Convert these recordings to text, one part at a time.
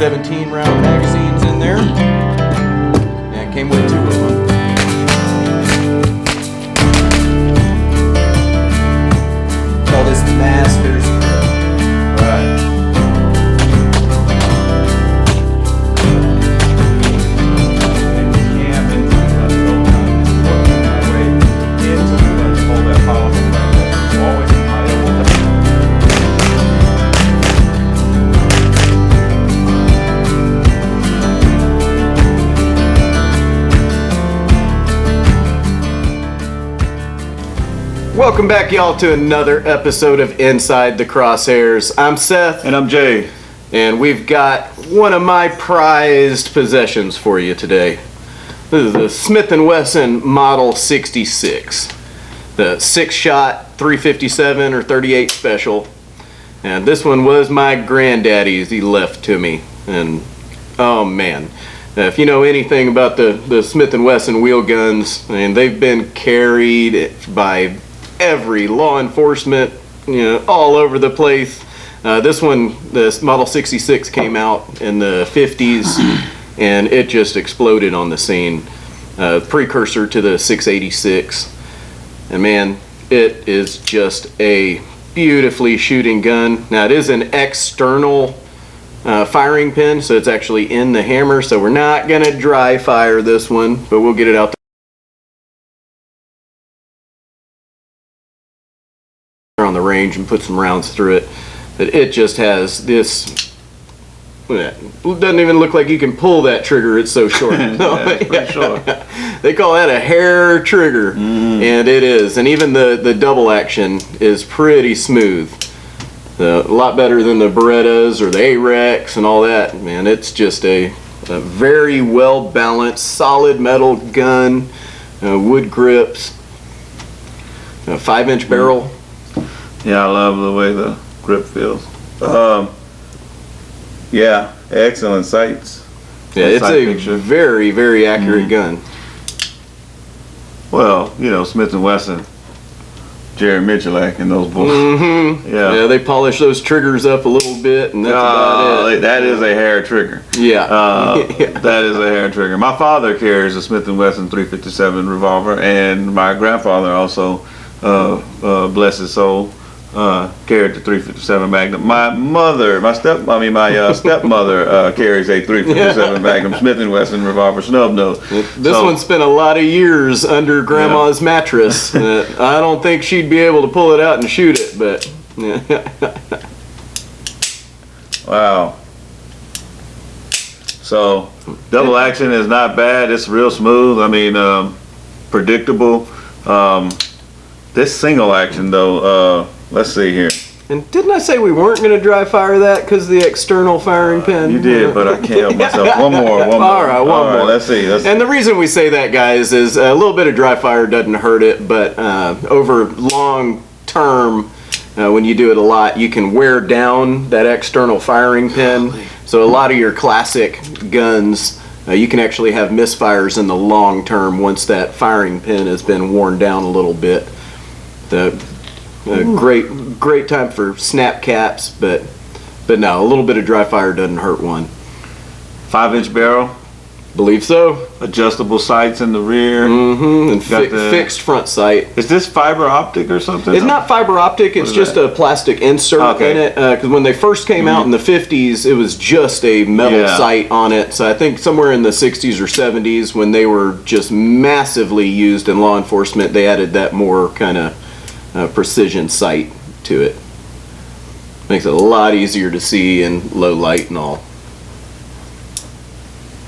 17 round magazines in there. And it came with 2 of them. Call this Masters Grill. Right. Welcome back, y'all, to another episode of Inside the Crosshairs. I'm Seth. And I'm Jay. And we've got one of my prized possessions for you today. This is the Smith & Wesson Model 66. The 6-shot 357 or 38 special. And this one was my granddaddy's. He left to me. And, oh man. If you know anything about the Smith & Wesson wheel guns, I mean, they've been carried by every law enforcement, all over the place. This one, this Model 66, came out in the 50s, and it just exploded on the scene. Precursor to the 686. And man, it is just a beautifully shooting gun. Now, it is an external firing pin, so it's actually in the hammer, so we're not going to dry fire this one, but we'll get it out on the range and put some rounds through it. But it just has this, it doesn't even look like you can pull that trigger, it's so short. Short. They call that a hair trigger, and it is. And even the double action is pretty smooth. A lot better than the Berettas or the A-Rex and all that. Man, it's just a very well balanced, solid metal gun, wood grips, a 5-inch barrel. Yeah, I love the way the grip feels. Yeah, excellent sights. Yeah, it's a very, very accurate gun. Well, Smith & Wesson, Jerry Michalak and those boys. Yeah, they polish those triggers up a little bit, and that's about it. That is a hair trigger. Yeah. That is a hair trigger. My father carries a Smith & Wesson 357 revolver, and my grandfather also, bless his soul, carried the 357 Magnum. My stepmother carries a 357 Magnum Smith & Wesson revolver snub nose. This one spent a lot of years under Grandma's mattress. I don't think she'd be able to pull it out and shoot it, but wow. So double action is not bad. It's real smooth. I mean, predictable. This single action though. Let's see here. And didn't I say we weren't going to dry fire that because of the external firing pin? You did, but I can't help myself. One more. All right, one more. Let's see. And the reason we say that, guys, is a little bit of dry fire doesn't hurt it, but over long term, when you do it a lot, you can wear down that external firing pin. So a lot of your classic guns, you can actually have misfires in the long term once that firing pin has been worn down a little bit. Great time for snap caps, but no, a little bit of dry fire doesn't hurt one. 5-inch barrel. Believe so. Adjustable sights in the rear. And fixed front sight. Is this fiber optic or something? It's not fiber optic. It's just a plastic insert in it. Because when they first came out in the 50s, it was just a metal sight on it. So I think somewhere in the 60s or 70s, when they were just massively used in law enforcement, they added that more kind of precision sight to it. Makes it a lot easier to see in low light and all.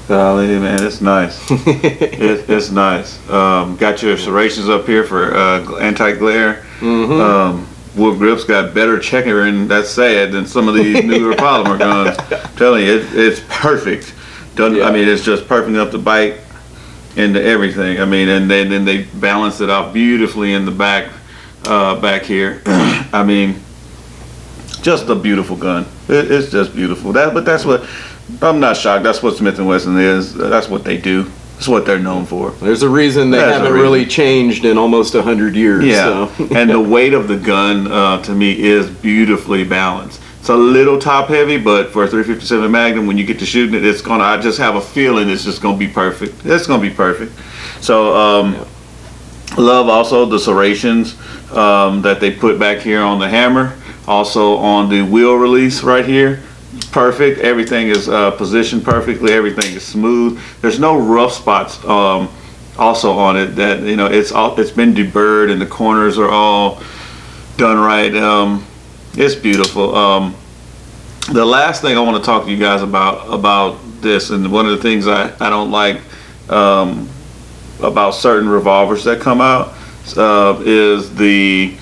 Golly, man, it's nice. It's nice. Got your serrations up here for anti-glare. Wood grips got better checkering, that's sad, than some of these newer polymer guns. I'm telling you, it's perfect. I mean, it's just perfect enough to bite into everything. I mean, and then they balance it out beautifully in the back here. I mean, just a beautiful gun. It's just beautiful. But that's what, I'm not shocked. That's what Smith & Wesson is. That's what they do. That's what they're known for. There's a reason they haven't really changed in almost 100 years. Yeah, so. And the weight of the gun to me is beautifully balanced. It's a little top heavy, but for a 357 Magnum, when you get to shooting it, I just have a feeling it's just gonna be perfect. It's gonna be perfect. So, love also the serrations that they put back here on the hammer. Also on the wheel release right here. Perfect. Everything is positioned perfectly. Everything is smooth. There's no rough spots also on it. That it's been deburred and the corners are all done right. It's beautiful. The last thing I want to talk to you guys about this, and one of the things I don't like about certain revolvers that come out is the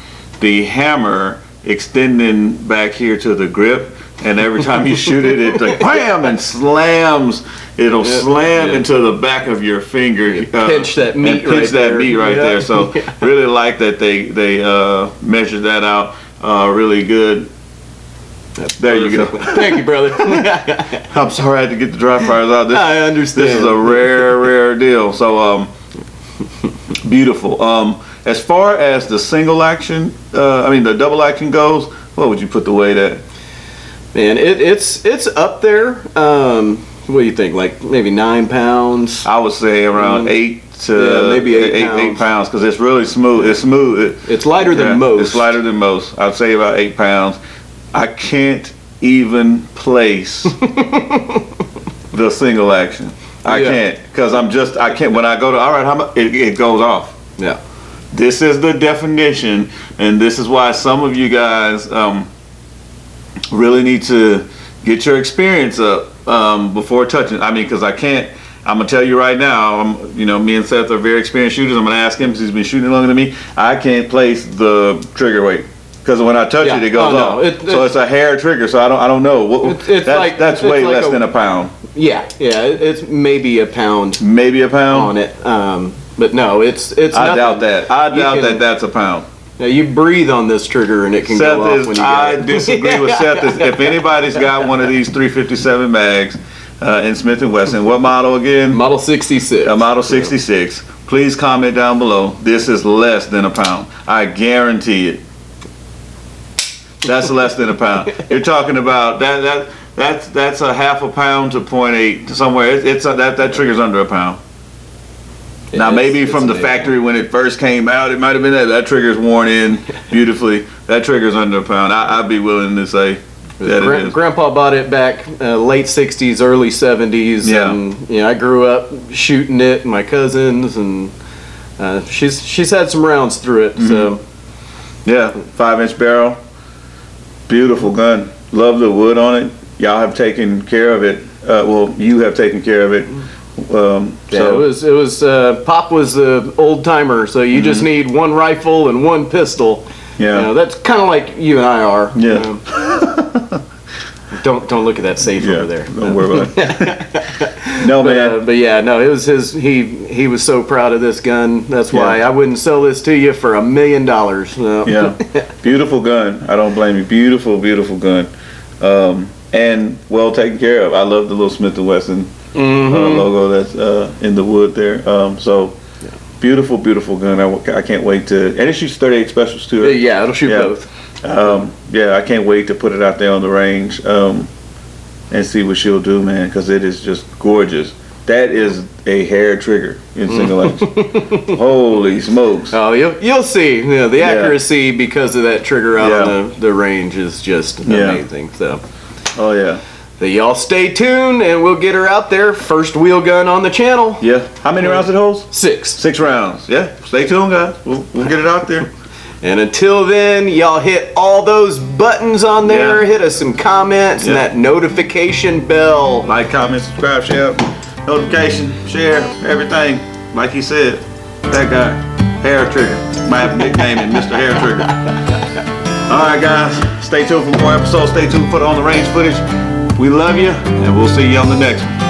hammer extending back here to the grip, and every time you shoot it, it like bam and slams. It'll slam into the back of your finger. Pinch that meat right there. So really like that they measured that out really good. There you go. Thank you, brother. I'm sorry I had to get the dry fires out. I understand. This is a rare deal. So beautiful. As far as the single action, the double action goes, what would you put the weight at? Man, it's up there. What do you think? Like maybe 9 pounds? I would say around 8 to maybe 8 pounds, because it's really smooth. It's smooth. It's lighter than most. It's lighter than most. I'd say about 8 pounds. I can't even place the single action. I can't, because I can't. When I go to all right, how much it goes off. Yeah. This is the definition, and this is why some of you guys really need to get your experience up before touching. Because I can't. I'm gonna tell you right now. Me and Seth are very experienced shooters. I'm gonna ask him because he's been shooting longer than me. I can't place the trigger weight, because when I touch it, it goes off. So it's a hair trigger. So I don't know. That's way less than a pound. Yeah. It's maybe a pound. Maybe a pound on it. But no, it's. I doubt that. I doubt that that's a pound. Now you breathe on this trigger and it can go off when you I disagree with Seth. If anybody's got one of these 357 mags in Smith & Wesson, what model again? Model 66. Model 66. Please comment down below. This is less than a pound. I guarantee it. That's less than a pound. You're talking about that's a half a pound to 0.8 somewhere. That trigger's under a pound. Now maybe from the factory when it first came out, it might have been that trigger's worn in beautifully. That trigger's under a pound. I'd be willing to say that it is. Grandpa bought it back late 60s, early 70s. Yeah. And I grew up shooting it, my cousins, and she's had some rounds through it. So yeah, 5-inch barrel, beautiful gun. Love the wood on it. Y'all have taken care of it. You have taken care of it. It was Pop was the old timer, so you just need one rifle and one pistol. Yeah, that's kind of like you and I are. Yeah. Don't look at that safe over there. Don't worry about it. No, man. But yeah, no, it was his. He was so proud of this gun. That's why I wouldn't sell this to you for $1 million. No. Yeah, beautiful gun. I don't blame you. Beautiful gun, and well taken care of. I love the little Smith & Wesson logo that's in the wood there. Beautiful gun. I can't wait to. And it shoots 38 specials too. Right? Yeah, it'll shoot both. I can't wait to put it out there on the range and see what she'll do, man, because it is just gorgeous. That is a hair trigger in single action. Holy smokes! Oh, you'll see. The accuracy because of that trigger out on the range is just amazing. So. Oh yeah. So y'all stay tuned, and we'll get her out there. First wheel gun on the channel. Yeah. How many rounds it holds? 6. 6 rounds. Yeah. Stay tuned, guys. We'll get it out there. And until then, y'all hit all those buttons on there. Hit us some comments and that notification bell. Like, comment, subscribe, share, notification, share, everything. Like he said, that guy, Hair Trigger. Might have a nickname in Mr. Hair Trigger. All right, guys. Stay tuned for more episodes. Stay tuned for the On the Range footage. We love you, and we'll see you on the next one.